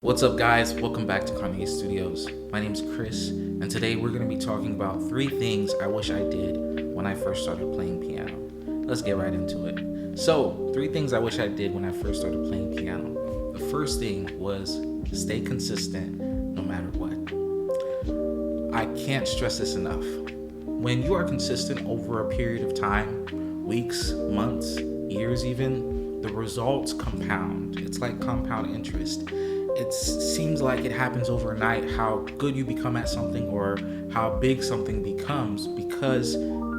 What's up, guys? Welcome back to Carnegie Studios. My name's Chris, and today we're going to be talking about 3 things I wish I did when I first started playing piano. Let's get right into it. So, 3 things I wish I did when I first started playing piano. The first thing was stay consistent no matter what. I can't stress this enough. When you are consistent over a period of time, weeks, months, years even, the results compound. It's like compound interest. It seems like it happens overnight how good you become at something or how big something becomes because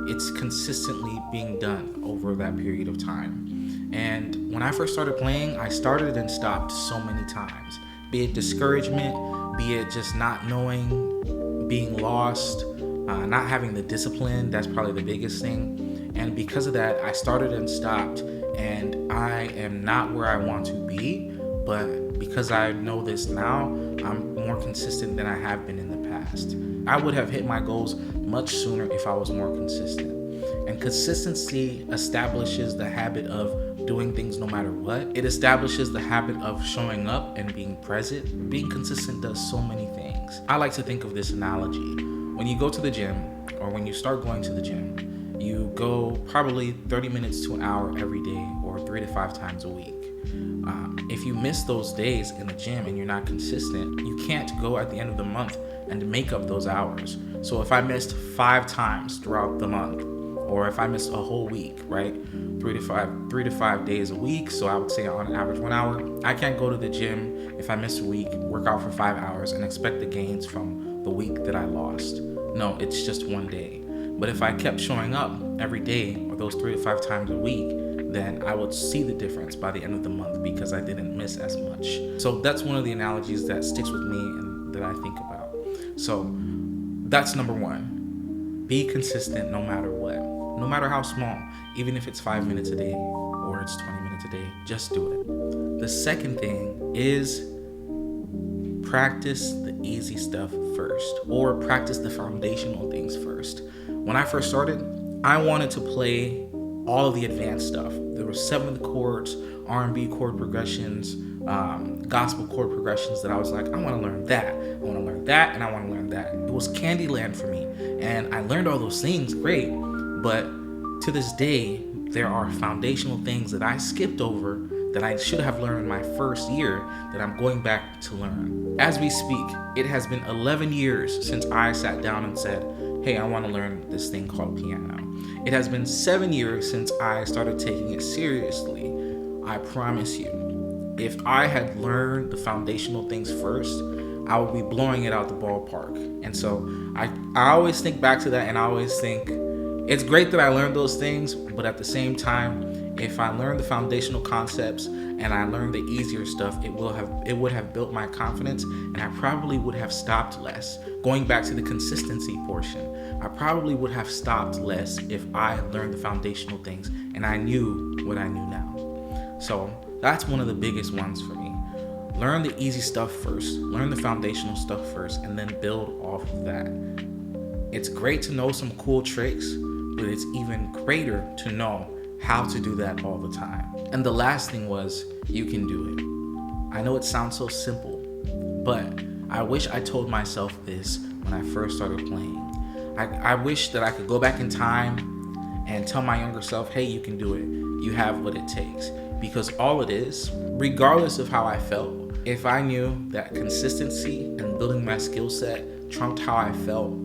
it's consistently being done over that period of time. And when I first started playing, I started and stopped so many times. Be it discouragement, be it just not knowing, being lost, not having the discipline. That's probably the biggest thing. And because of that, I started and stopped, and I am not where I want to be, but because I know this now, I'm more consistent than I have been in the past. I would have hit my goals much sooner if I was more consistent. And consistency establishes the habit of doing things no matter what. It establishes the habit of showing up and being present. Being consistent does so many things. I like to think of this analogy. When you go to the gym, or when you start going to the gym, you go probably 30 minutes to an hour every day, or 3 to 5 times a week. If you miss those days in the gym and you're not consistent, you can't go at the end of the month and make up those hours. So if I missed 5 times throughout the month, or if I missed a whole week, right? 3 to 5 days a week. So I would say on average 1 hour. I can't go to the gym if I miss a week, work out for 5 hours and expect the gains from the week that I lost. No, it's just one day. But if I kept showing up every day or those 3 to 5 times a week, then I would see the difference by the end of the month because I didn't miss as much. So that's one of the analogies that sticks with me and that I think about. So that's number 1. Be consistent no matter what. No matter how small, even if it's 5 minutes a day or it's 20 minutes a day, just do it. The second thing is practice the easy stuff first, or practice the foundational things first. When I first started, I wanted to play all of the advanced stuff. There were 7th chords, R&B chord progressions, gospel chord progressions that I was like, I want to learn that. I want to learn that, and I want to learn that. It was Candyland for me, and I learned all those things, great. But to this day, there are foundational things that I skipped over that I should have learned in my first year that I'm going back to learn. As we speak, it has been 11 years since I sat down and said, hey, I want to learn this thing called piano. It has been 7 years since I started taking it seriously. I promise you, if I had learned the foundational things first, I would be blowing it out the ballpark. And so I always think back to that, and I always think it's great that I learned those things, but at the same time, if I learned the foundational concepts and I learned the easier stuff, it would have built my confidence, and I probably would have stopped less. Going back to the consistency portion, I probably would have stopped less if I learned the foundational things and I knew what I knew now. So that's one of the biggest ones for me. Learn the easy stuff first, learn the foundational stuff first, and then build off of that. It's great to know some cool tricks, but it's even greater to know how to do that all the time. And the last thing was, you can do it. I know it sounds so simple, but I wish I told myself this when I first started playing. I wish that I could go back in time and tell my younger self, hey, you can do it. You have what it takes. Because all it is, regardless of how I felt, if I knew that consistency and building my skill set trumped how I felt,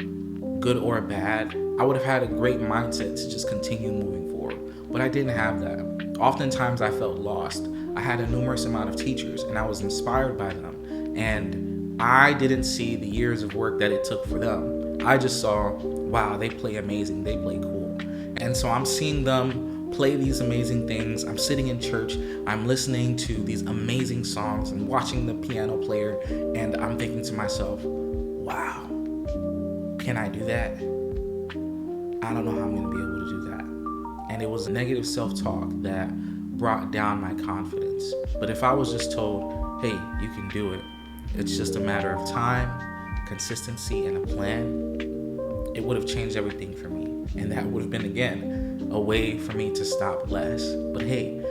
good or bad, I would have had a great mindset to just continue moving forward. But I didn't have that. Oftentimes I felt lost. I had a numerous amount of teachers and I was inspired by them. And I didn't see the years of work that it took for them. I just saw, wow, they play amazing, they play cool. And so I'm seeing them play these amazing things. I'm sitting in church, I'm listening to these amazing songs and watching the piano player, and I'm thinking to myself, wow, can I do that? I don't know how I'm gonna be able to do that. And it was negative self-talk that brought down my confidence. But if I was just told, hey, you can do it, it's just a matter of time, consistency, and a plan, it would have changed everything for me. And that would have been, again, a way for me to stop less. But hey,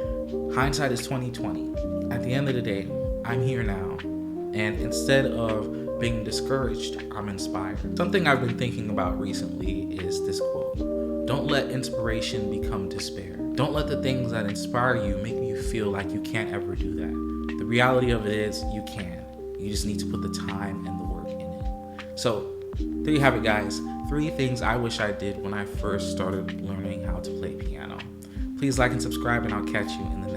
hindsight is 20/20. At the end of the day, I'm here now. And instead of being discouraged, I'm inspired. Something I've been thinking about recently is this quote: "Don't let inspiration become despair." Don't let the things that inspire you make you feel like you can't ever do that. The reality of it is you can. You just need to put the time and the work in it. So there you have it, guys. 3 things I wish I did when I first started learning how to play piano. Please like and subscribe, and I'll catch you in the